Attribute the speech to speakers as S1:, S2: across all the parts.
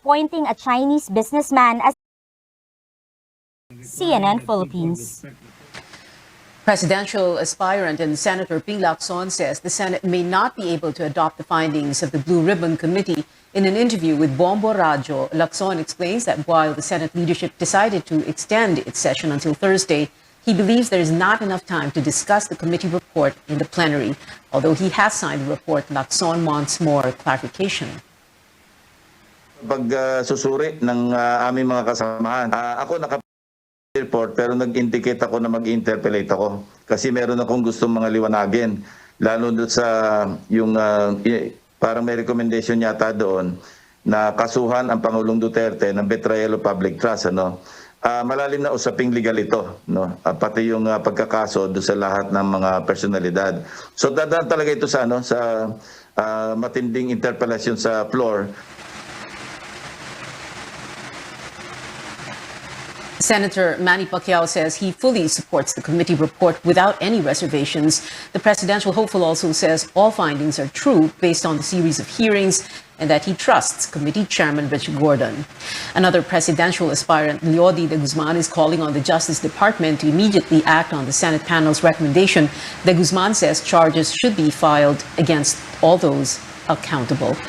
S1: appointing a Chinese businessman as CNN Philippines.
S2: Presidential aspirant and Senator Ping Lacson says the Senate may not be able to adopt the findings of the Blue Ribbon Committee. In an interview with Bombo Radio, Lacson explains that while the Senate leadership decided to extend its session until Thursday, he believes there is not enough time to discuss the committee report in the plenary. Although he has signed the report, Lacson wants more clarification.
S3: Susuri ng aming mga kasamahan, ako report pero nag-indicate ako na mag-interpellate ako kasi meron akong gustong mga liwanagin lalo doon sa yung parang may recommendation yata doon na kasuhan ang Pangulong Duterte ng betrayal of public trust, ano. Malalim na usaping legal ito, no, pati yung pagkakaso doon sa lahat ng mga personalidad. So dadaan talaga ito sa sa matinding interpellation sa floor.
S2: Senator Manny Pacquiao says he fully supports the committee report without any reservations. The presidential hopeful also says all findings are true based on the series of hearings and that he trusts Committee Chairman Richard Gordon. Another presidential aspirant, Leody de Guzman, is calling on the Justice Department to immediately act on the Senate panel's recommendation. De Guzman says charges should be filed against all those accountable.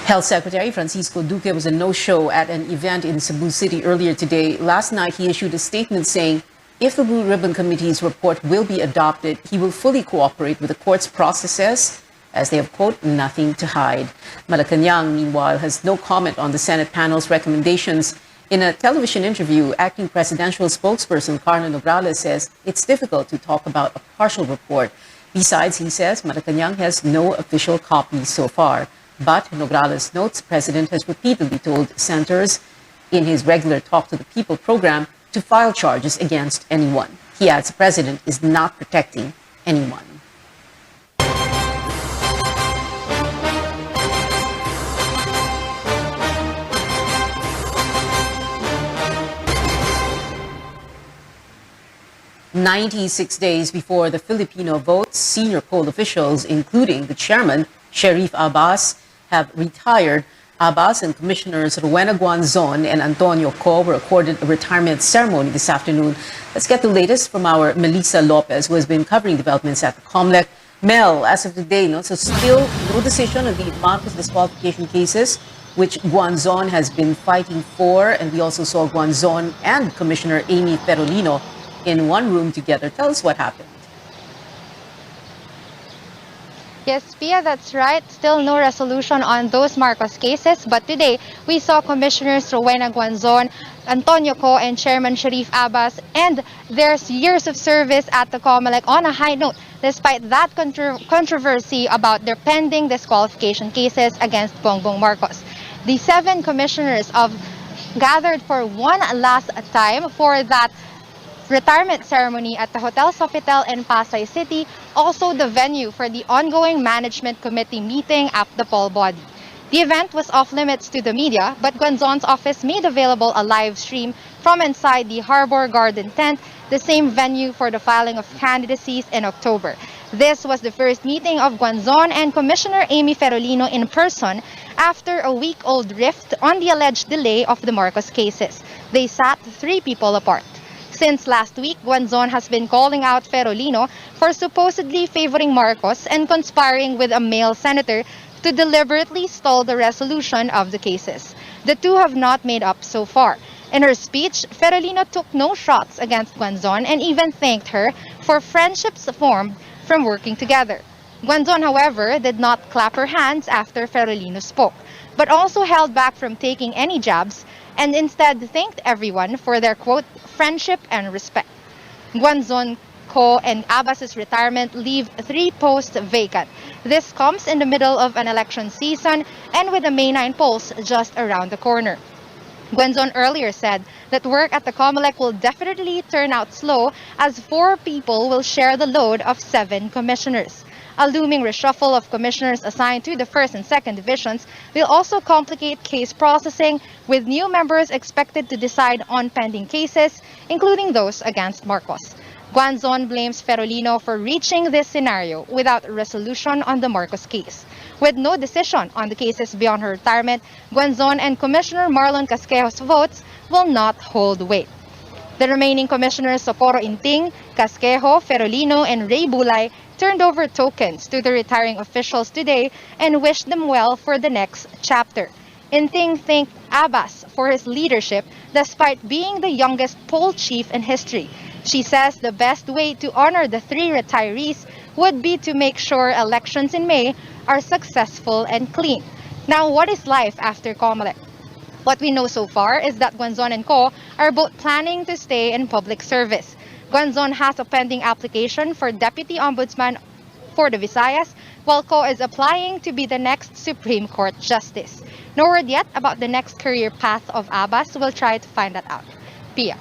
S2: Health Secretary Francisco Duque was a no-show at an event in Cebu City earlier today. Last night, he issued a statement saying if the Blue Ribbon Committee's report will be adopted, he will fully cooperate with the court's processes as they have, quote, nothing to hide. Malacanang, meanwhile, has no comment on the Senate panel's recommendations. In a television interview, acting presidential spokesperson Carlo Nograles says it's difficult to talk about a partial report. Besides, he says Malacanang has no official copy so far. But Nograles notes the president has repeatedly told senators in his regular Talk to the People program to file charges against anyone. He adds the president is not protecting anyone. "96 days before the Filipino votes, senior poll officials, including the chairman, Sharif Abbas, have retired. Abbas and Commissioners Rowena Guanzon and Antonio Co were accorded a retirement ceremony this afternoon. Let's get the latest from our Melissa Lopez, who has been covering developments at the COMELEC. Mel, as of today, so still no decision on the Marcos disqualification cases, which Guanzon has been fighting for. And we also saw Guanzon and Commissioner Amy Ferolino in one room together. Tell us what happened.
S4: Yes, Pia, that's right. Still no resolution on those Marcos cases. But today, we saw Commissioners Rowena Guanzon, Antonio Co, and Chairman Sharif Abbas, and their years of service at the COMELEC on a high note, despite that controversy about their pending disqualification cases against Bongbong Marcos. The 7 commissioners gathered for one last time for that retirement ceremony at the Hotel Sofitel in Pasay City, also the venue for the ongoing management committee meeting at the poll body. The event was off limits to the media, but Guanzon's office made available a live stream from inside the Harbor Garden tent, the same venue for the filing of candidacies in October. This was the first meeting of Guanzon and Commissioner Amy Ferolino in person after a week-old rift on the alleged delay of the Marcos cases. They sat 3 people apart. Since last week, Guanzon has been calling out Ferolino for supposedly favoring Marcos and conspiring with a male senator to deliberately stall the resolution of the cases. The two have not made up so far. In her speech, Ferolino took no shots against Guanzon and even thanked her for friendships formed from working together. Guanzon, however, did not clap her hands after Ferolino spoke, but also held back from taking any jabs and instead thanked everyone for their, quote, friendship and respect. Guanzon, Co, and Abbas's retirement leave 3 posts vacant. This comes in the middle of an election season and with the May 9 polls just around the corner. Guanzon earlier said that work at the COMELEC will definitely turn out slow as 4 people will share the load of 7 commissioners. A looming reshuffle of commissioners assigned to the 1st and 2nd divisions will also complicate case processing, with new members expected to decide on pending cases, including those against Marcos. Guanzon blames Ferolino for reaching this scenario without resolution on the Marcos case. With no decision on the cases beyond her retirement, Guanzon and Commissioner Marlon Casquejo's votes will not hold weight. The remaining commissioners Socorro Inting, Casquejo, Ferolino, and Ray Bulay turned over tokens to the retiring officials today and wished them well for the next chapter. Inting thanked Abbas for his leadership despite being the youngest poll chief in history. She says the best way to honor the three retirees would be to make sure elections in May are successful and clean. Now, what is life after COMELEC? What we know so far is that Guanzon and Co are both planning to stay in public service. Guanzon has a pending application for Deputy Ombudsman for the Visayas, while Co is applying to be the next Supreme Court Justice. No word yet about the next career path of Abbas. We'll try to find that out. Pia.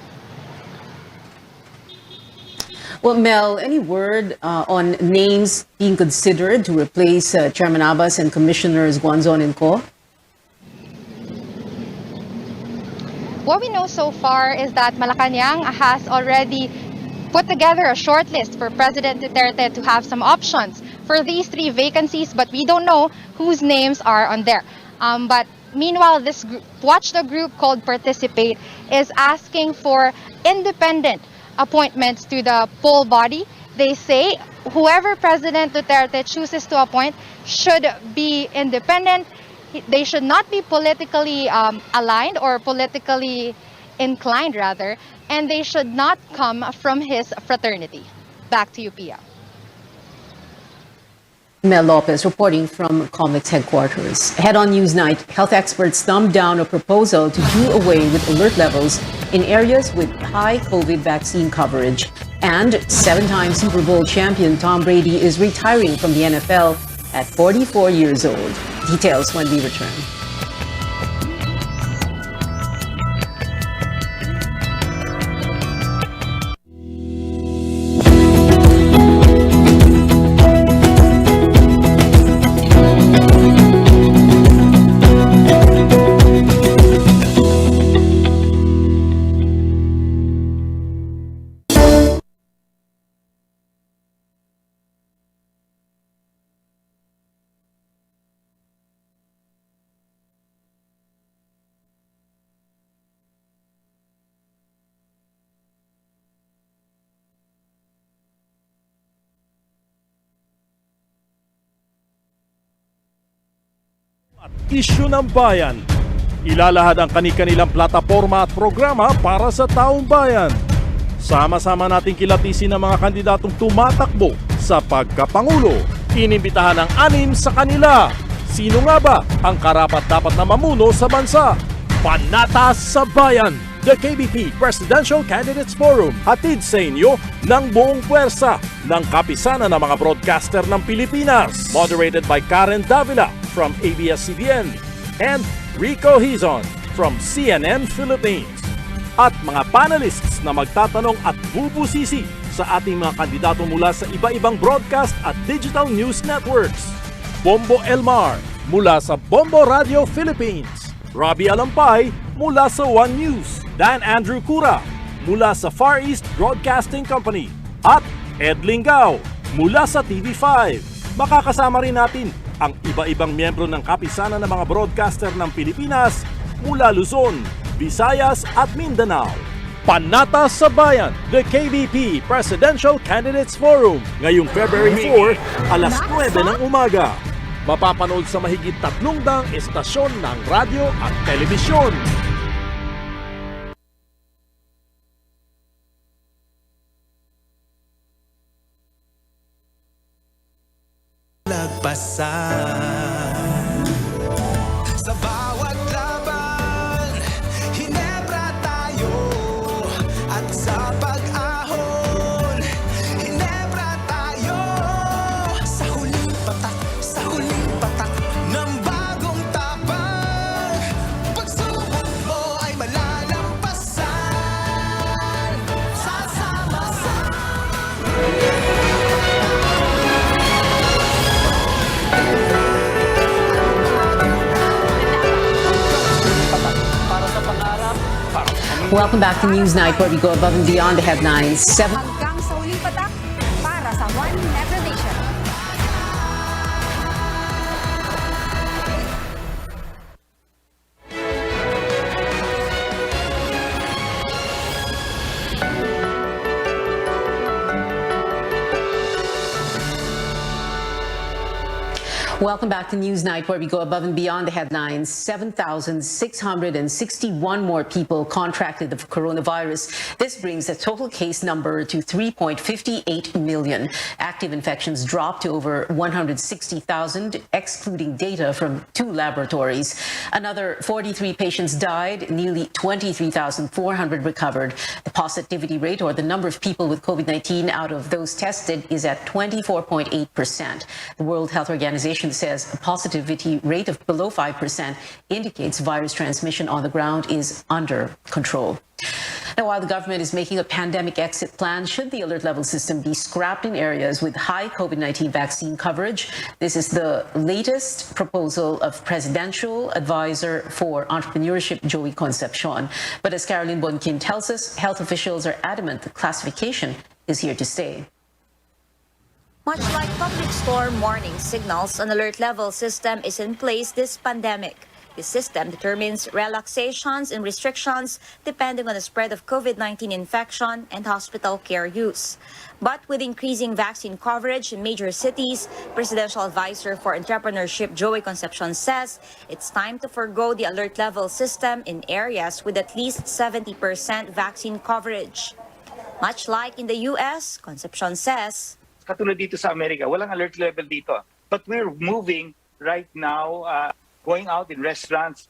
S2: Well, Mel, any word on names being considered to replace Chairman Abbas and Commissioners Guanzon and Co?
S4: What we know so far is that Malacanang has already put together a short list for President Duterte to have some options for these three vacancies, but we don't know whose names are on there. But meanwhile, this watchdog group called Participate is asking for independent appointments to the poll body. They say whoever President Duterte chooses to appoint should be independent. They should not be politically aligned or politically inclined, rather, and they should not come from his fraternity. Back to you, Pia.
S2: Mel Lopez reporting from COMELEC's headquarters. Head on Newsnight, health experts thumbed down a proposal to do away with alert levels in areas with high COVID vaccine coverage. And 7-time Super Bowl champion Tom Brady is retiring from the NFL at 44 years old. Details when we return.
S5: Isyu ng bayan. Ilalahad ang kani-kanilang plataporma at programa para sa taong bayan. Sama-sama nating kilatisin ang mga kandidatong tumatakbo sa pagkapangulo. Inimbitahan ang 6 sa kanila. Sino nga ba ang karapat-dapat na mamuno sa bansa? Panatas sa Bayan, the KBP Presidential Candidates Forum. Hatid sa inyo ng buong puwersa ng kapisanan ng mga broadcaster ng Pilipinas. Moderated by Karen Davila from ABS-CBN and Rico Hizon from CNN Philippines. At mga panelists na magtatanong at bubusisi sa ating mga kandidato mula sa iba-ibang broadcast at digital news networks. Bombo Elmar mula sa Bombo Radio Philippines. Robbie Alampay mula sa One News. Dan Andrew Cura mula sa Far East Broadcasting Company. At Ed Lingao mula sa TV5. Makakasama rin natin ang iba-ibang miyembro ng kapisanan ng mga broadcaster ng Pilipinas mula Luzon, Visayas at Mindanao. Panatas sa Bayan, the KBP Presidential Candidates Forum. Ngayong February 4, alas 9 ng umaga. Mapapanood sa mahigit 300 estasyon ng radyo at telebisyon.
S6: Lagpasan sa bawat laban, hinebra tayo at sa pag-ahon, hinebra tayo sa huling patak ng bagong tapang. Pagsubok mo ay malalampasan, sasama-sama.
S2: Welcome back to Newsnight, where we go above and beyond the headlines.
S7: Hanggang sa uling patak para sa One Metro Nation.
S2: Welcome back to Newsnight, where we go above and beyond the headlines. 7,661 more people contracted the coronavirus. This brings the total case number to 3.58 million. Active infections dropped to over 160,000, excluding data from 2 laboratories. Another 43 patients died, nearly 23,400 recovered. The positivity rate, or the number of people with COVID-19 out of those tested, is at 24.8%. The World Health Organization says a positivity rate of below 5% indicates virus transmission on the ground is under control. Now, while the government is making a pandemic exit plan, should the alert level system be scrapped in areas with high COVID-19 vaccine coverage? This is the latest proposal of Presidential Advisor for Entrepreneurship, Joey Concepcion. But as Caroline Bonkin tells us, health officials are adamant the classification is here to stay.
S7: Much like public storm warning signals, an alert level system is in place this pandemic. This system determines relaxations and restrictions depending on the spread of COVID-19 infection and hospital care use. But with increasing vaccine coverage in major cities, Presidential Advisor for Entrepreneurship Joey Concepcion says it's time to forgo the alert level system in areas with at least 70% vaccine coverage. Much like in the US, Concepcion says,
S8: katulad dito sa Amerika, walang alert level dito. But we're moving right now, going out in restaurants,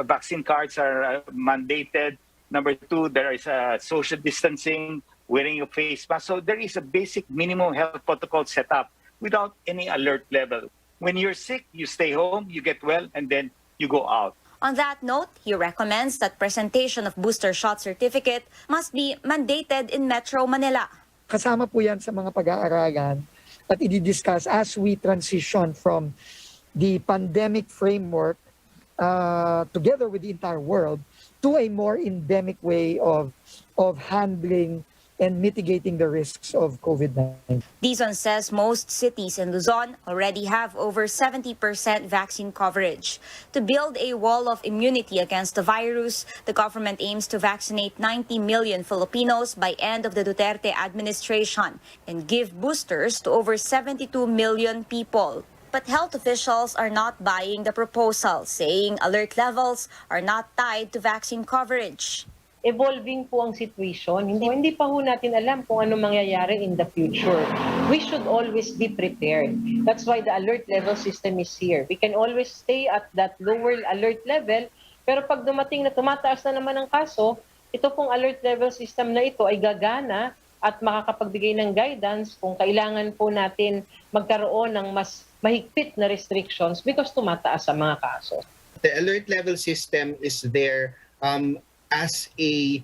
S8: vaccine cards are mandated. Number 2, there is social distancing, wearing a face mask. So there is a basic minimum health protocol set up without any alert level. When you're sick, you stay home, you get well, and then you go out.
S7: On that note, he recommends that presentation of booster shot certificate must be mandated in Metro Manila.
S9: Kasama po yan sa mga pag-aaralan at i-discuss as we transition from the pandemic framework together with the entire world to a more endemic way of handling and mitigating the risks of COVID-19.
S7: Dizon says most cities in Luzon already have over 70% vaccine coverage. To build a wall of immunity against the virus, the government aims to vaccinate 90 million Filipinos by end of the Duterte administration and give boosters to over 72 million people. But health officials are not buying the proposal, saying alert levels are not tied to vaccine coverage.
S10: Evolving po ang situation. Hindi pa ho natin alam kung ano mangyayari in the future. We should always be prepared. That's why the alert level system is here. We can always stay at that lower alert level, pero pag dumating na tumataas na naman ang kaso, ito pong alert level system na ito ay gagana at makakapagbigay ng guidance kung kailangan po natin magkaroon ng mas mahigpit na restrictions because tumataas ang mga kaso.
S11: The alert level system is there as a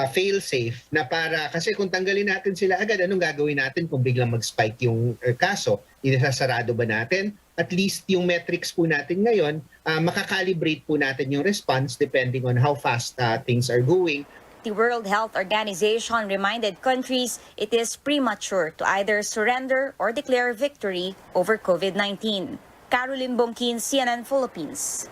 S11: fail-safe na para, kasi kung tanggalin natin sila agad, anong gagawin natin kung biglang mag-spike yung kaso? Isasarado ba natin? At least yung metrics po natin ngayon, makakalibrate po natin yung response depending on how fast things are going.
S7: The World Health Organization reminded countries it is premature to either surrender or declare victory over COVID-19. Caroline Bonkin, CNN Philippines.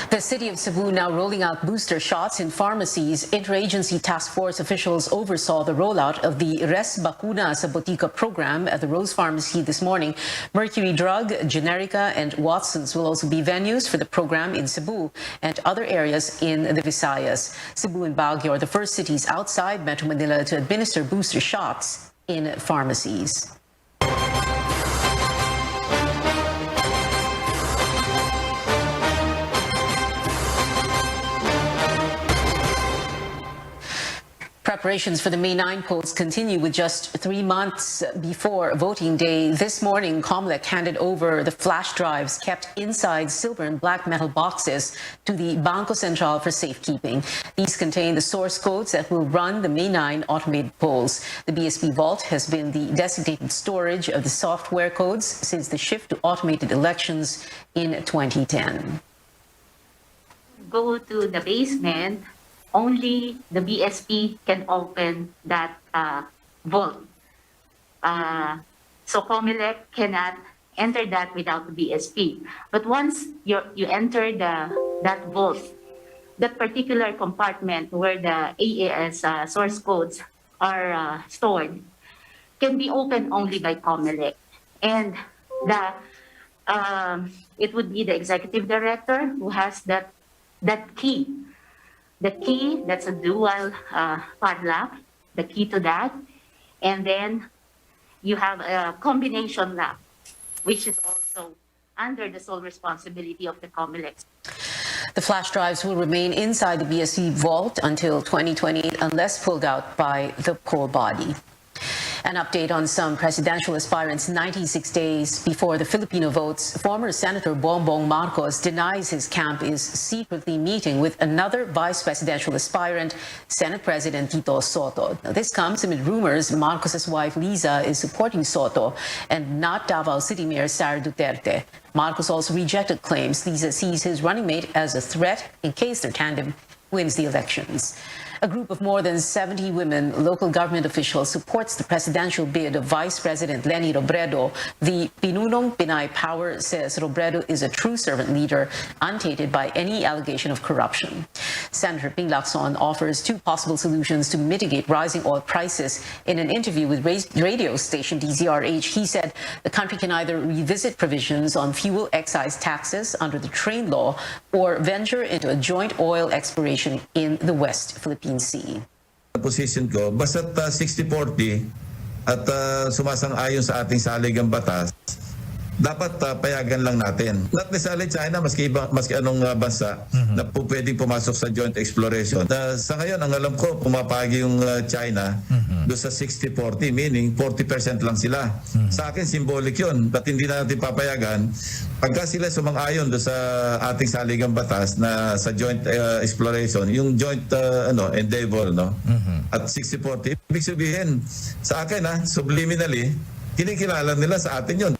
S2: The city of Cebu now rolling out booster shots in pharmacies. Interagency task force officials oversaw the rollout of the Res Bakuna sa Botica program at the Rose Pharmacy this morning. Mercury Drug, Generica, and Watson's will also be venues for the program in Cebu and other areas in the Visayas. Cebu and Baguio are the first cities outside Metro Manila to administer booster shots in pharmacies. Preparations for the May 9 polls continue with just 3 months before voting day. This morning, COMELEC handed over the flash drives kept inside silver and black metal boxes to the Bangko Sentral for safekeeping. These contain the source codes that will run the May 9 automated polls. The BSP Vault has been the designated storage of the software codes since the shift to automated elections in 2010.
S12: Go to the basement. Only the BSP can open that vault. So COMELEC cannot enter that without the BSP. But once you enter that vault, that particular compartment where the AAS source codes are stored can be opened only by COMELEC. And It would be the executive director who has that key. The key, that's a dual padlock, the key to that. And then you have a combination lock, which is also under the sole responsibility of the COMELEC.
S2: The flash drives will remain inside the BSC vault until 2028 unless pulled out by the core body. An update on some presidential aspirants 96 days before the Filipino votes. Former Senator Bongbong Marcos denies his camp is secretly meeting with another vice presidential aspirant, Senate President Tito Soto. Now, this comes amid rumors Marcos's wife Liza is supporting Soto and not Davao City Mayor Sara Duterte. Marcos also rejected claims Liza sees his running mate as a threat in case their tandem wins the elections. A group of more than 70 women local government officials supports the presidential bid of Vice President Leni Robredo. The Pinunong Pinay Power says Robredo is a true servant leader, untainted by any allegation of corruption. Senator Ping Lacson offers two possible solutions to mitigate rising oil prices. In an interview with radio station DZRH, he said the country can either revisit provisions on fuel excise taxes under the train law or venture into a joint oil exploration in the West Philippine Sea.
S3: Position ko, basta't 60-40 at sumasang-ayon sa ating saligang batas, dapat payagan lang natin. Not necessarily China, maski anong bansa na po pwedeng pumasok sa joint exploration. Sa ngayon, ang alam ko, pumapagi yung China doon sa 60-40, meaning 40% lang sila. Sa akin, symbolic yun. Ba't hindi na natin papayagan? Pagka sila sumang-ayon doon sa ating saligang batas na sa joint exploration, yung joint endeavor, no? At 60-40, ibig sabihin, sa akin, subliminally, kinikilala nila sa atin yun.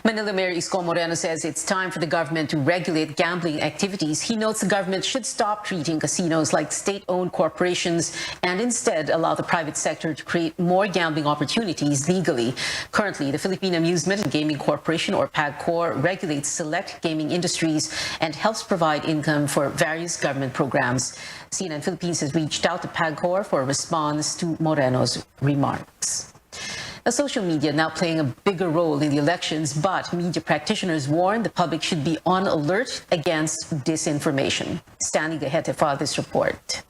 S2: Manila Mayor Isko Moreno says it's time for the government to regulate gambling activities. He notes the government should stop treating casinos like state-owned corporations and instead allow the private sector to create more gambling opportunities legally. Currently, the Philippine Amusement and Gaming Corporation, or PAGCOR, regulates select gaming industries and helps provide income for various government programs. CNN Philippines has reached out to PAGCOR for a response to Moreno's remarks. Social media now playing a bigger role in the elections, but media practitioners warn the public should be on alert against disinformation. Stanley Gahete filed this report.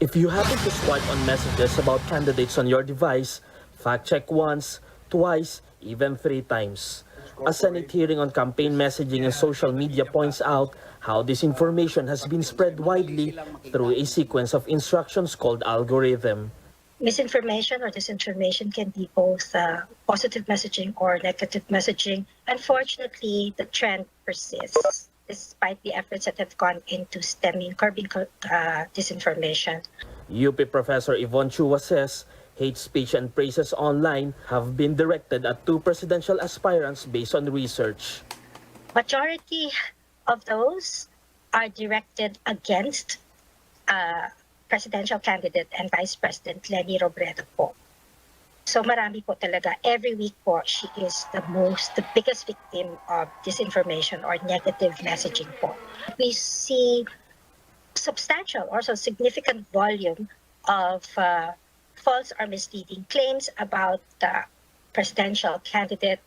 S13: If you happen to swipe on messages about candidates on your device, fact-check once, twice, even 3 times. A Senate hearing on campaign messaging and social media points out how disinformation has been spread widely through a sequence of instructions called algorithm.
S14: Misinformation or disinformation can be both positive messaging or negative messaging. Unfortunately, the trend persists despite the efforts that have gone into curbing disinformation.
S13: UP Professor Yvonne Chua says hate speech and praises online have been directed at 2 presidential aspirants based on research.
S14: Majority of those are directed against presidential candidate and Vice President Leni Robredo po. So marami po talaga. Every week po, she is the biggest victim of disinformation or negative messaging po. We see substantial, also significant volume of false or misleading claims about the presidential candidate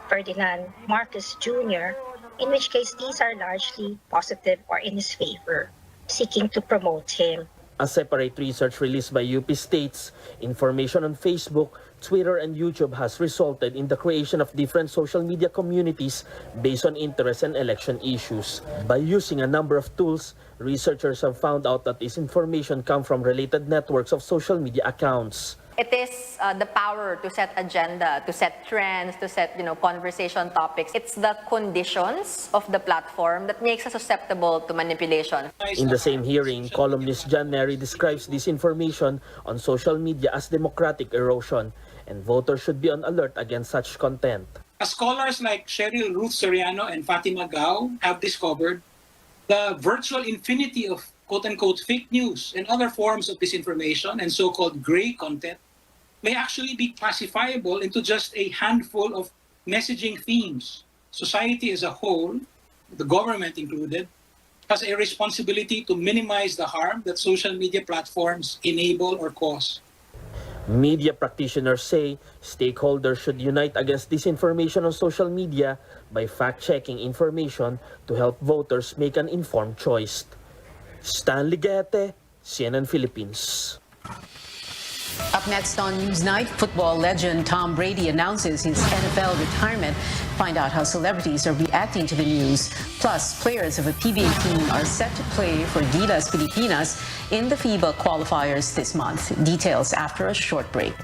S14: Ferdinand Marcos Jr., in which case these are largely positive or in his favor, seeking to promote him.
S13: A separate research released by UP states information on Facebook, Twitter, and YouTube has resulted in the creation of different social media communities based on interest and election issues. By using a number of tools, researchers have found out that this information comes from related networks of social media accounts.
S15: It is the power to set agenda, to set trends, to set conversation topics. It's the conditions of the platform that makes us susceptible to manipulation.
S13: In the same hearing, columnist John Nery describes this information on social media as democratic erosion, and voters should be on alert against such content.
S16: Scholars like Cheryl Ruth Soriano and Fatima Gao have discovered the virtual infinity of quote-unquote fake news and other forms of disinformation and so-called gray content may actually be classifiable into just a handful of messaging themes. Society as a whole, the government included, has a responsibility to minimize the harm that social media platforms enable or cause.
S13: Media practitioners say stakeholders should unite against disinformation on social media by fact-checking information to help voters make an informed choice. Stanley Guete, CNN Philippines.
S2: Up next on Newsnight, football legend Tom Brady announces his NFL retirement. Find out how celebrities are reacting to the news. Plus, players of a PBA team are set to play for Gilas Pilipinas in the FIBA qualifiers this month. Details after a short break.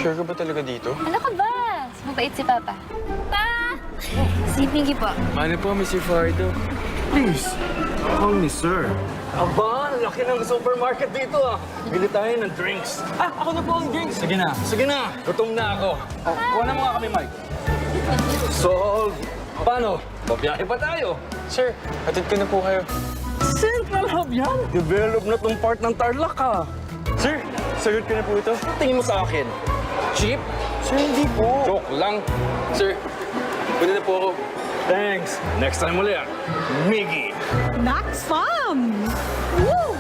S17: Sure ka ba talaga dito?
S18: Ano ka ba? Mabait si Papa. Pa! Si Pinky po.
S17: Ano po, Mr. Fardo? Please, call me sir.
S19: Aba, laki ng supermarket dito ah. Bili tayo ng drinks. Ako na po ang drinks. Sige na. Gutom na ako. Kuha na mga kami, Mike. Sold. Paano? Pabiyahe pa tayo.
S17: Sir, hatid ko na po kayo.
S19: Central Hub yan. Develop na tong part ng Tarlac ah.
S17: Sir, sagot ko na po ito.
S19: Tingin mo sa akin. Cheap?
S17: Sir, hindi po.
S19: Joke lang.
S17: Sir, pwede na po ako.
S19: Thanks. Next time ulit. Miggy.
S6: Max fun! Woo!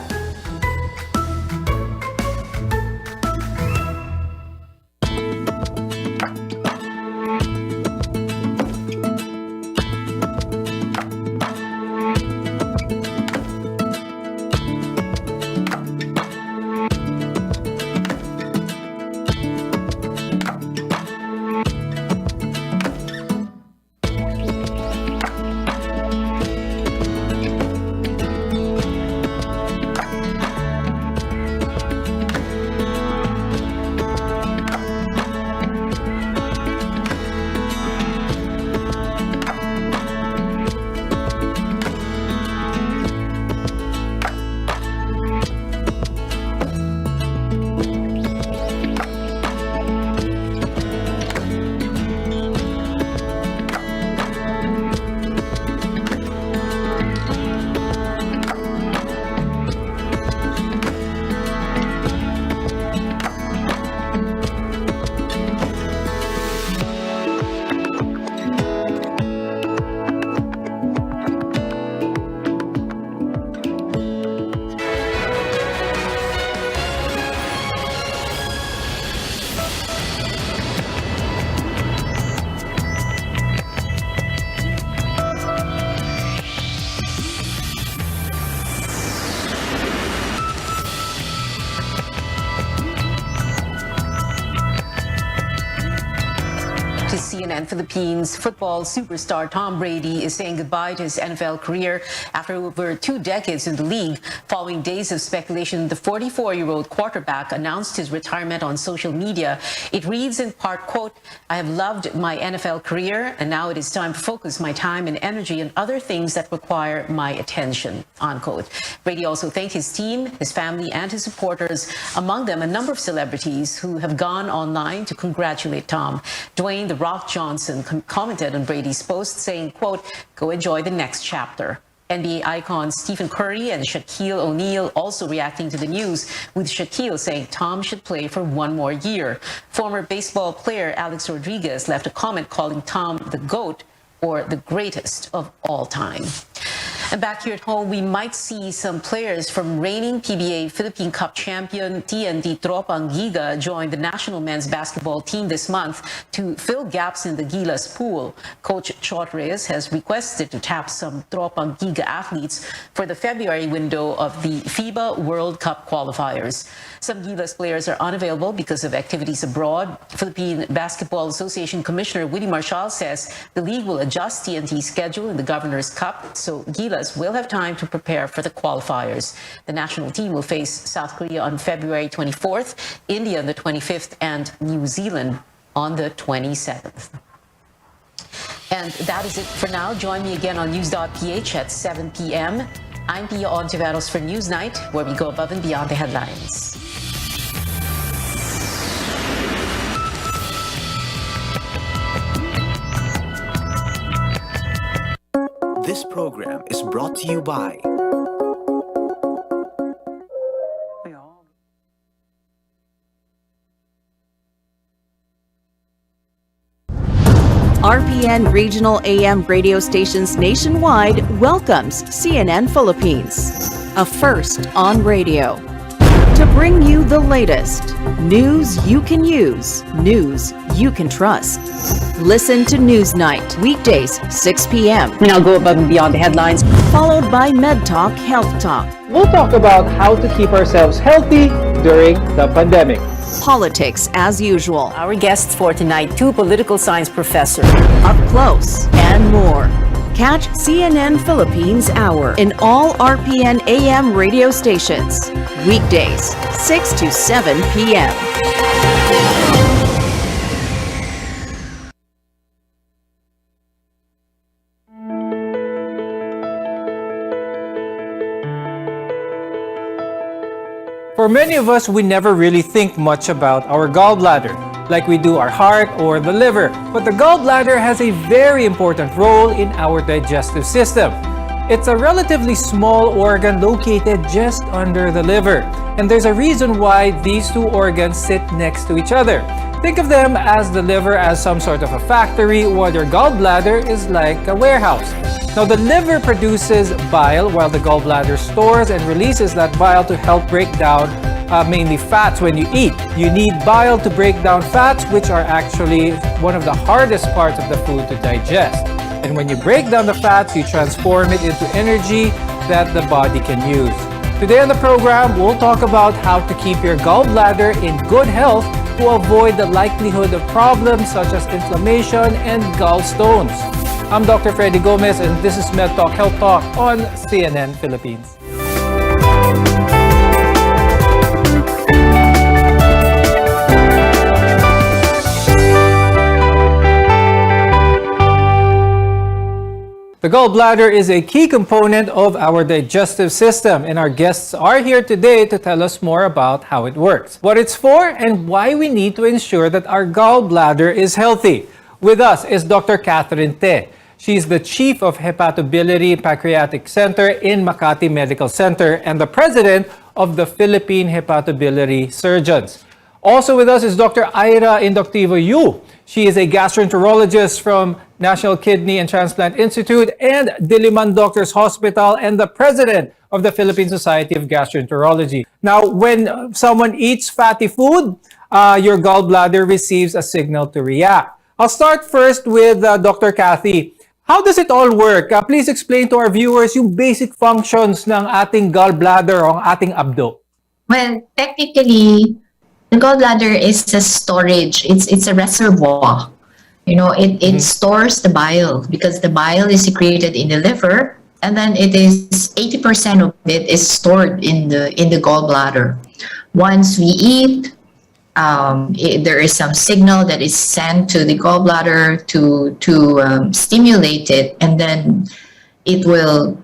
S2: To CNN Philippines, football superstar Tom Brady is saying goodbye to his NFL career after over 2 decades in the league. Following days of speculation, the 44-year-old quarterback announced his retirement on social media. It reads in part, quote, "I have loved my NFL career, and now it is time to focus my time and energy on other things that require my attention," unquote. Brady also thanked his team, his family, and his supporters, among them a number of celebrities who have gone online to congratulate Tom. Dwayne "The Rock" Johnson commented on Brady's post saying, quote, "Go enjoy the next chapter." NBA icons Stephen Curry and Shaquille O'Neal also reacting to the news, with Shaquille saying Tom should play for 1 more year. Former baseball player Alex Rodriguez left a comment calling Tom the GOAT, or the greatest of all time. And back here at home, we might see some players from reigning PBA Philippine Cup champion TNT Tropang Giga join the national men's basketball team this month to fill gaps in the Gilas pool. Coach Chot Reyes has requested to tap some Tropang Giga athletes for the February window of the FIBA World Cup qualifiers. Some Gilas players are unavailable because of activities abroad. Philippine Basketball Association Commissioner Willie Marshall says the league will adjust TNT's schedule in the Governor's Cup, so Gilas will have time to prepare for the qualifiers. The national team will face South Korea on February 24th, India on the 25th, and New Zealand on the 27th. And that is it for now. Join me again on News.ph at 7 p.m. I'm Pia Ontiveros for Newsnight, where we go above and beyond the headlines.
S6: This program is brought to you by
S20: CNN regional AM radio stations nationwide welcomes CNN Philippines, a first on radio. To bring you the latest news you can use, news you can trust. Listen to Newsnight, weekdays, 6 p.m.
S2: We now go above and beyond the headlines.
S20: Followed by Med Talk, Health Talk.
S21: We'll talk about how to keep ourselves healthy during the pandemic.
S20: Politics as usual.
S2: Our guests for tonight, two political science professors.
S20: Up close and more. Catch CNN Philippines Hour in all RPN AM radio stations. Weekdays, 6 to 7 p.m.
S22: For many of us, we never really think much about our gallbladder, like we do our heart or the liver. But the gallbladder has a very important role in our digestive system. It's a relatively small organ located just under the liver. And there's a reason why these two organs sit next to each other. Think of them as the liver as some sort of a factory, while your gallbladder is like a warehouse. Now, the liver produces bile while the gallbladder stores and releases that bile to help break down mainly fats when you eat. You need bile to break down fats, which are actually one of the hardest parts of the food to digest. And when you break down the fats, you transform it into energy that the body can use. Today on the program, we'll talk about how to keep your gallbladder in good health to avoid the likelihood of problems such as inflammation and gallstones. I'm Dr. Freddy Gomez, and this is Med Talk Health Talk on CNN Philippines. The gallbladder is a key component of our digestive system, and our guests are here today to tell us more about how it works, what it's for, and why we need to ensure that our gallbladder is healthy. With us is Dr. Catherine Te. She's the Chief of Hepatobiliary and Pancreatic Center in Makati Medical Center and the President of the Philippine Hepatobiliary Surgeons. Also with us is Dr. Ira Inductivo Yu. She is a gastroenterologist from National Kidney and Transplant Institute and Diliman Doctors Hospital and the President of the Philippine Society of Gastroenterology. Now, when someone eats fatty food, your gallbladder receives a signal to react. I'll start first with Dr. Kathy. How does it all work? Please explain to our viewers yung basic functions ng ating gallbladder o ating abdo.
S23: Well, technically, the gallbladder is a storage. It's a reservoir. You know, it stores the bile because the bile is secreted in the liver, and then it is 80% of it is stored in the gallbladder. Once we eat, there is some signal that is sent to the gallbladder to stimulate it, and then it will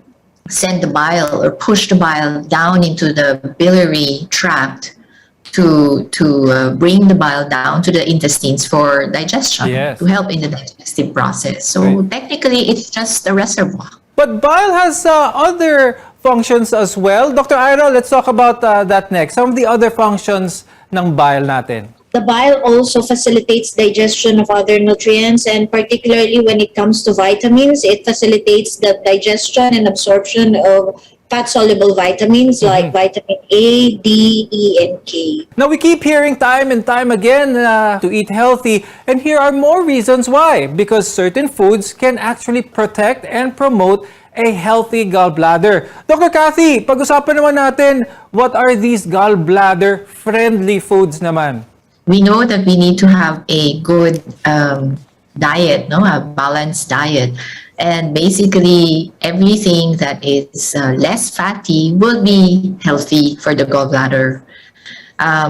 S23: send the bile or push the bile down into the biliary tract to bring the bile down to the intestines for digestion, to help in the digestive process. So technically, it's just a reservoir.
S22: But bile has other functions as well. Dr. Ira, let's talk about that next. Some of the other functions ng bile natin.
S24: The bile also facilitates digestion of other nutrients, and particularly when it comes to vitamins, it facilitates the digestion and absorption of fat-soluble vitamins like vitamin A, D, E, and K.
S22: Now, we keep hearing time and time again to eat healthy, and here are more reasons why. Because certain foods can actually protect and promote a healthy gallbladder. Dr. Kathy, pag-usapan naman natin, what are these gallbladder-friendly foods naman?
S23: We know that we need to have a good diet, a balanced diet. And basically, everything that is less fatty will be healthy for the gallbladder.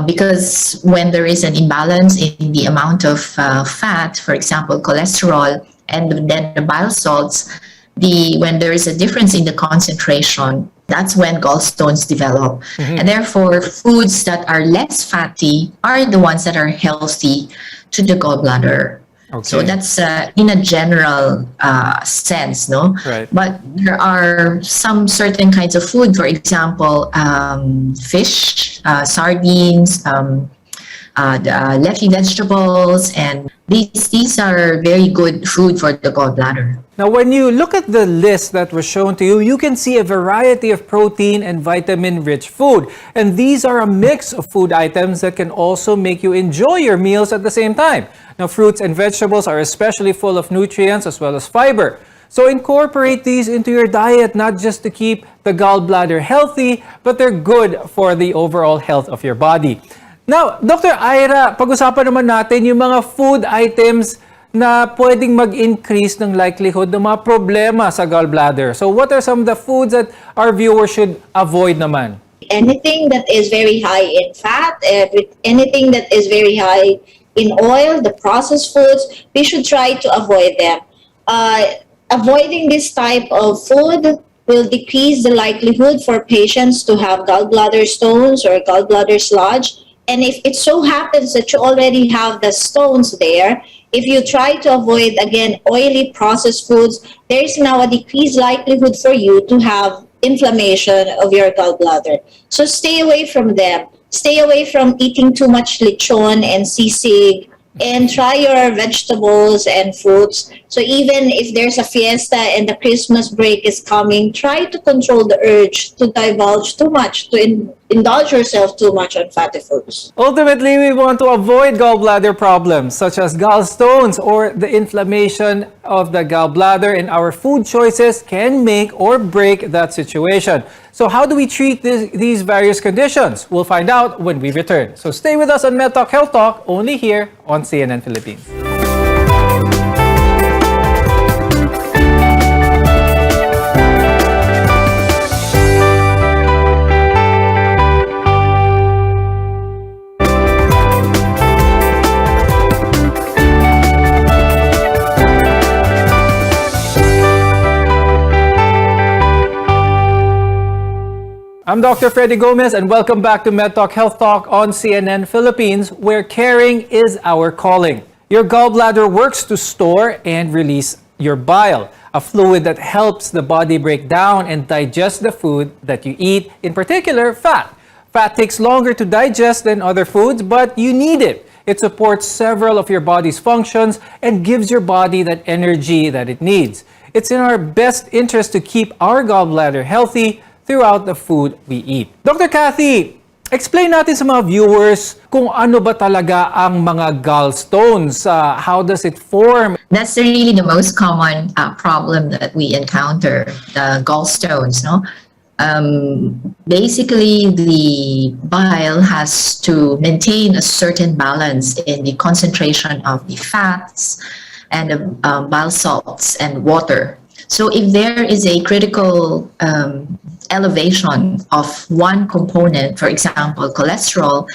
S23: Because when there is an imbalance in the amount of fat, for example, cholesterol, and then the bile salts, when there is a difference in the concentration, that's when gallstones develop. And therefore, foods that are less fatty are the ones that are healthy to the gallbladder. Okay. So that's in a general sense, no?
S22: Right.
S23: But there are some certain kinds of food, for example, fish, sardines, leafy vegetables, and these are very good food for the gallbladder.
S22: Now, when you look at the list that was shown to you, you can see a variety of protein and vitamin-rich food. And these are a mix of food items that can also make you enjoy your meals at the same time. Now, fruits and vegetables are especially full of nutrients as well as fiber. So incorporate these into your diet, not just to keep the gallbladder healthy, but they're good for the overall health of your body. Now, Dr. Ira, pag-usapan naman natin yung mga food items na pwedeng mag-increase ng likelihood ng mga problema sa gallbladder. So what are some of the foods that our viewers should avoid naman?
S24: Anything that is very high in fat, anything that is very high in oil, the processed foods, we should try to avoid them. Avoiding this type of food will decrease the likelihood for patients to have gallbladder stones or gallbladder sludge. And if it so happens that you already have the stones there, if you try to avoid, again, oily processed foods, there is now a decreased likelihood for you to have inflammation of your gallbladder. So stay away from them. Stay away from eating too much lechon and sisig, and try your vegetables and fruits. So even if there's a fiesta and the Christmas break is coming, try to control the urge to divulge too much, to indulge yourself too much on fatty foods.
S22: Ultimately, we want to avoid gallbladder problems such as gallstones or the inflammation of the gallbladder, and our food choices can make or break that situation. So how do we treat these various conditions? We'll find out when we return. So stay with us on MedTalk Health Talk, only here on CNN Philippines. I'm Dr. Freddy Gomez, and welcome back to MedTalk Health Talk on CNN Philippines, where caring is our calling. Your gallbladder works to store and release your bile, a fluid that helps the body break down and digest the food that you eat, in particular fat. Fat takes longer to digest than other foods, but you need it. It supports several of your body's functions and gives your body that energy that it needs. It's in our best interest to keep our gallbladder healthy throughout the food we eat. Dr. Kathy, explain natin sa mga viewers kung ano ba talaga ang mga gallstones. How does it form?
S23: That's really the most common problem that we encounter, the gallstones, no? Basically, the bile has to maintain a certain balance in the concentration of the fats and the bile salts and water. So if there is a critical elevation of one component, for example, cholesterol,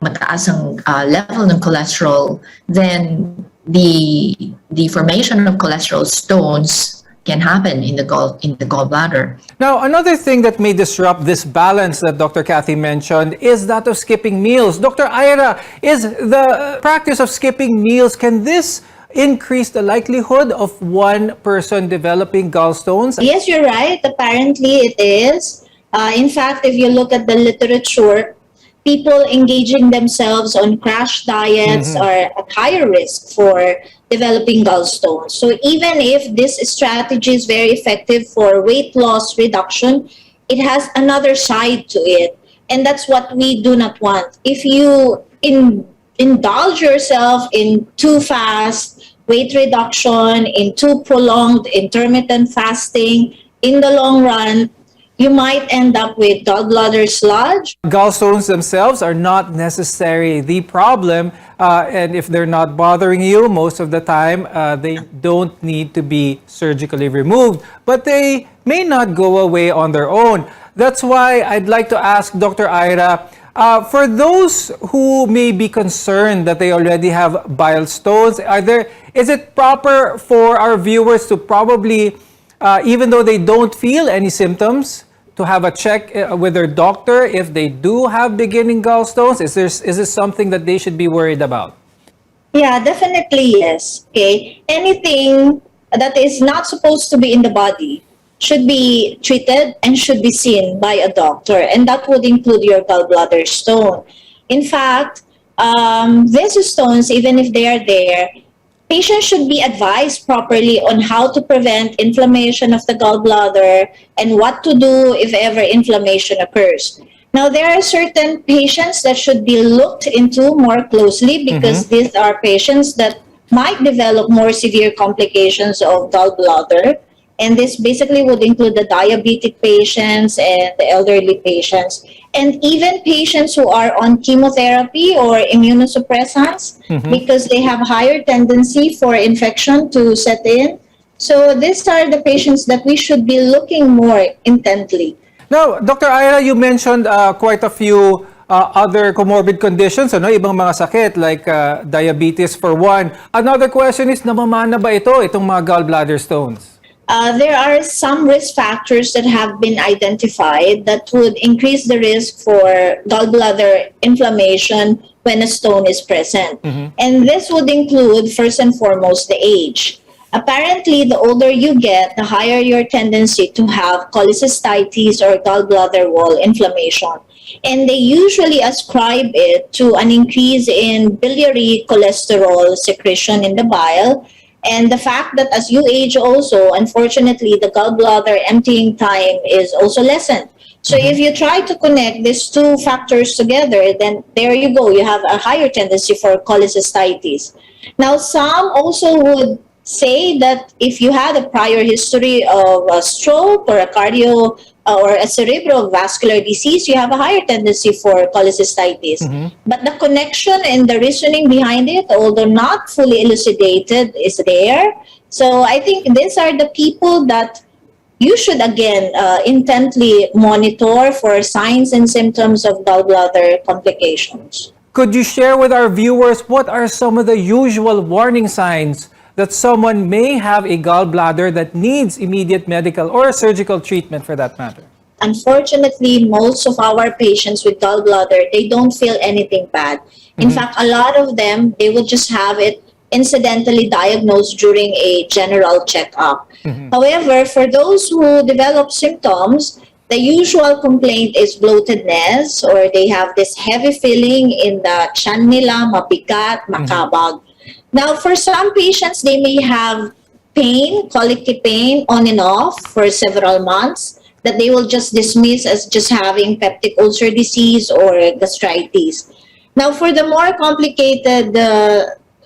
S23: mataas ang level ng cholesterol, then the formation of cholesterol stones can happen in the gallbladder.
S22: Now, another thing that may disrupt this balance that Dr. Kathy mentioned is that of skipping meals. Dr. Ira, is the practice of skipping meals, can this increase the likelihood of one person developing gallstones?
S24: Yes, you're right. Apparently it is. In fact, if you look at the literature, people engaging themselves on crash diets are at higher risk for developing gallstones. So even if this strategy is very effective for weight loss reduction, it has another side to it. And that's what we do not want. If you indulge yourself in too fast weight reduction, in too prolonged intermittent fasting, in the long run, you might end up with gallbladder sludge.
S22: Gallstones themselves are not necessarily the problem, and if they're not bothering you, most of the time, they don't need to be surgically removed, but they may not go away on their own. That's why I'd like to ask Dr. Ira, for those who may be concerned that they already have bile stones, is it proper for our viewers to probably, even though they don't feel any symptoms, to have a check with their doctor if they do have beginning gallstones? Is this something that they should be worried about?
S24: Yeah, definitely yes. Okay, anything that is not supposed to be in the body should be treated and should be seen by a doctor, and that would include your gallbladder stone. In fact, these stones, even if they are there, patients should be advised properly on how to prevent inflammation of the gallbladder and what to do if ever inflammation occurs. Now, there are certain patients that should be looked into more closely because these are patients that might develop more severe complications of gallbladder. And this basically would include the diabetic patients and the elderly patients, and even patients who are on chemotherapy or immunosuppressants because they have higher tendency for infection to set in. So these are the patients that we should be looking more intently.
S22: Now, Dr. Ira, you mentioned quite a few other comorbid conditions, ano, ibang mga sakit like diabetes for one. Another question is, namamana ba itong mga gallbladder stones?
S24: There are some risk factors that have been identified that would increase the risk for gallbladder inflammation when a stone is present. And this would include, first and foremost, the age. Apparently, the older you get, the higher your tendency to have cholecystitis or gallbladder wall inflammation. And they usually ascribe it to an increase in biliary cholesterol secretion in the bile, and the fact that as you age also, unfortunately, the gallbladder emptying time is also lessened. So if you try to connect these two factors together, then there you go, you have a higher tendency for cholecystitis. Now, some also would say that if you had a prior history of a stroke or a cardio or a cerebrovascular disease, you have a higher tendency for cholecystitis. But the connection and the reasoning behind it, although not fully elucidated, is there. So I think these are the people that you should again intently monitor for signs and symptoms of gallbladder complications.
S22: Could you share with our viewers what are some of the usual warning signs that someone may have a gallbladder that needs immediate medical or surgical treatment for that matter?
S24: Unfortunately, most of our patients with gallbladder, they don't feel anything bad. In fact, a lot of them, they will just have it incidentally diagnosed during a general checkup. However, for those who develop symptoms, the usual complaint is bloatedness, or they have this heavy feeling in the tiyan nila, mabigat, makabag. Now, for some patients, they may have pain, colicky pain on and off for several months that they will just dismiss as just having peptic ulcer disease or gastritis. Now, for the more complicated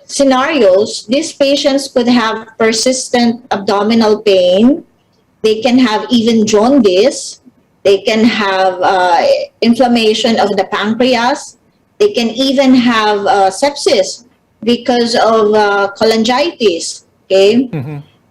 S24: scenarios, these patients could have persistent abdominal pain. They can have even jaundice. They can have inflammation of the pancreas. They can even have sepsis because of cholangitis, okay?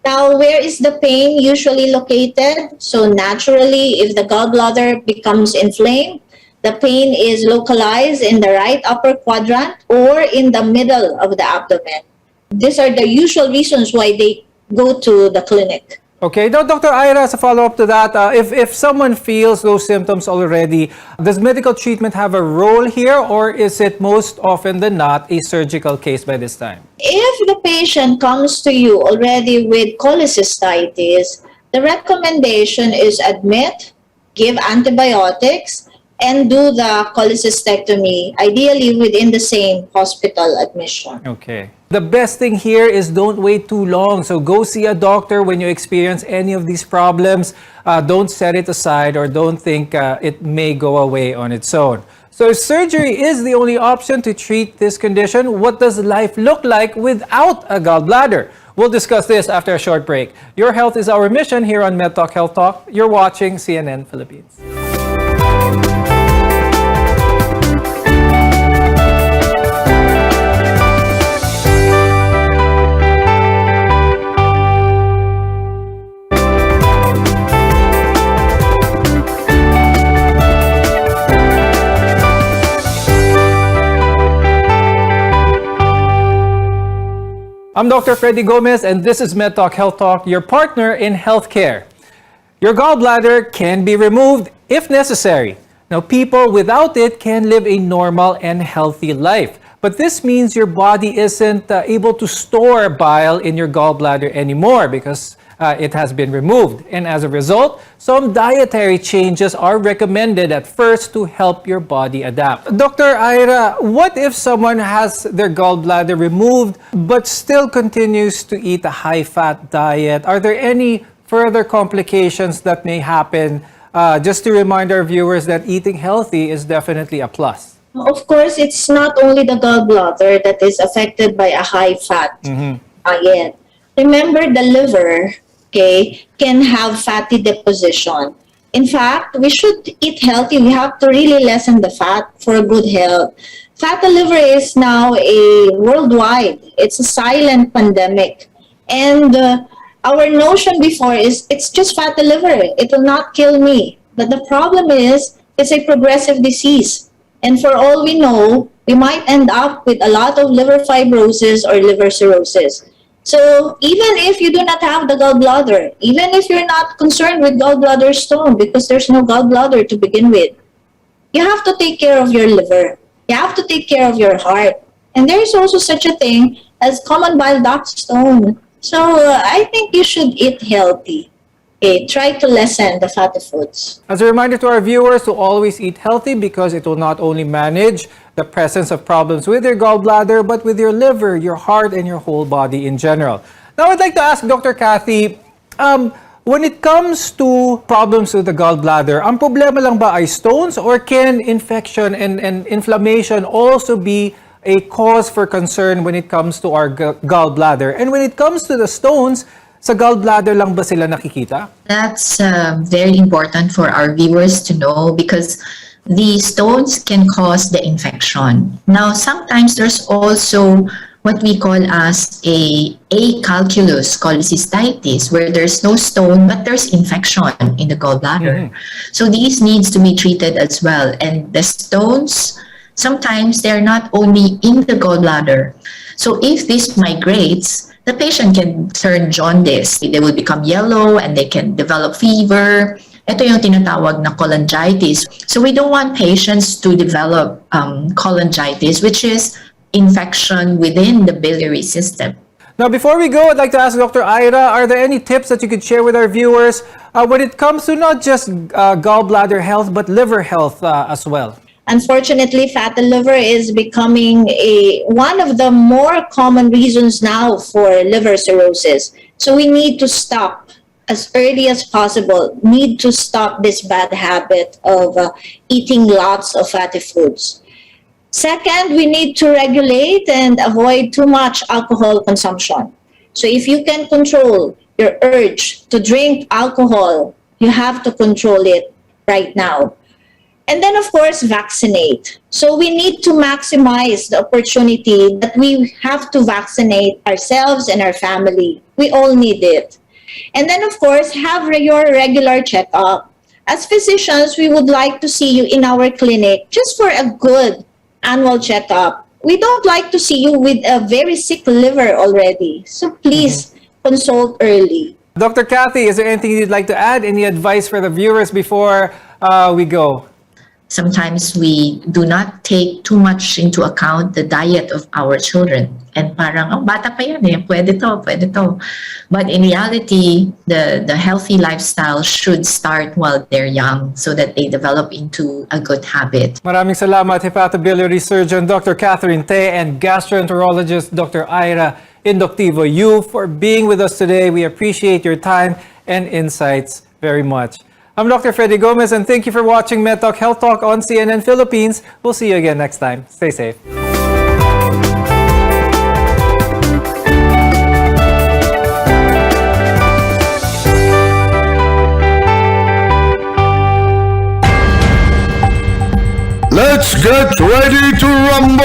S24: Now, where is the pain usually located? So naturally, if the gallbladder becomes inflamed, the pain is localized in the right upper quadrant or in the middle of the abdomen. These are the usual reasons why they go to the clinic.
S22: Okay, now Dr. Ira, as a follow-up to that, if someone feels those symptoms already, does medical treatment have a role here, or is it most often than not a surgical case by this time?
S24: If the patient comes to you already with cholecystitis, the recommendation is admit, give antibiotics, and do the cholecystectomy, ideally within the same hospital admission.
S22: Okay. The best thing here is don't wait too long. So go see a doctor when you experience any of these problems. Don't set it aside or don't think it may go away on its own. So if surgery is the only option to treat this condition, what does life look like without a gallbladder? We'll discuss this after a short break. Your health is our mission here on MedTalk Health Talk. You're watching CNN Philippines. I'm Dr. Freddy Gomez, and this is MedTalk Health Talk, your partner in healthcare. Your gallbladder can be removed if necessary. Now, people without it can live a normal and healthy life. But this means your body isn't able to store bile in your gallbladder anymore because it has been removed. And as a result, some dietary changes are recommended at first to help your body adapt. Dr. Ira, what if someone has their gallbladder removed but still continues to eat a high-fat diet? Are there any further complications that may happen? Just to remind our viewers that eating healthy is definitely a plus.
S24: Of course, it's not only the gallbladder that is affected by a high-fat diet. Remember, the liver, okay, can have fatty deposition. In fact, we should eat healthy. We have to really lessen the fat for good health. Fatty liver is now a worldwide. It's a silent pandemic. And our notion before is it's just fatty liver. It will not kill me. But the problem is it's a progressive disease. And for all we know, we might end up with a lot of liver fibrosis or liver cirrhosis. So even if you do not have the gallbladder, even if you're not concerned with gallbladder stone because there's no gallbladder to begin with, you have to take care of your liver. You have to take care of your heart. And there is also such a thing as common bile duct stone. So I think you should eat healthy. Okay, try to lessen the fatty foods.
S22: As a reminder to our viewers to always eat healthy because it will not only manage the presence of problems with your gallbladder, but with your liver, your heart, and your whole body in general. Now, I'd like to ask Dr. Kathy, when it comes to problems with the gallbladder, ang problema lang ba ay stones or can infection and inflammation also be a cause for concern when it comes to our gallbladder? And when it comes to the stones, sa gallbladder lang ba sila nakikita?
S23: That's very important for our viewers to know because the stones can cause the infection. Now, sometimes there's also what we call as a acalculous cholecystitis, where there's no stone but there's infection in the gallbladder. So these needs to be treated as well. And the stones, sometimes they're not only in the gallbladder. So if this migrates, the patient can turn jaundice. They will become yellow and they can develop fever. Ito yung tinatawag na cholangitis. So we don't want patients to develop cholangitis, which is infection within the biliary system.
S22: Now, before we go, I'd like to ask Dr. Ira, are there any tips that you could share with our viewers when it comes to not just gallbladder health, but liver health as well?
S24: Unfortunately, fatty liver is becoming one of the more common reasons now for liver cirrhosis. So we need to stop as early as possible, need to stop this bad habit of eating lots of fatty foods. Second, we need to regulate and avoid too much alcohol consumption. So if you can control your urge to drink alcohol, you have to control it right now. And then, of course, vaccinate. So we need to maximize the opportunity that we have to vaccinate ourselves and our family. We all need it. And then, of course, have your regular checkup. As physicians, we would like to see you in our clinic just for a good annual checkup. We don't like to see you with a very sick liver already. So please consult early.
S22: Dr. Kathy, is there anything you'd like to add? Any advice for the viewers before we go?
S23: Sometimes we do not take too much into account the diet of our children. And parang, oh, bata pa yan eh, pwede to. But in reality, the healthy lifestyle should start while they're young so that they develop into a good habit.
S22: Maraming salamat, hepatobiliary surgeon Dr. Catherine Tay and gastroenterologist Dr. Ira Inductivo Yu for being with us today. We appreciate your time and insights very much. I'm Dr. Freddy Gomez, and thank you for watching MedTalk Health Talk on CNN Philippines. We'll see you again next time. Stay safe.
S1: Let's get ready to rumble!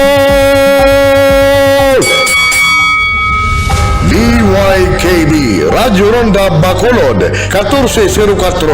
S1: DYKB, Radio Ronda Bacolod, 1404.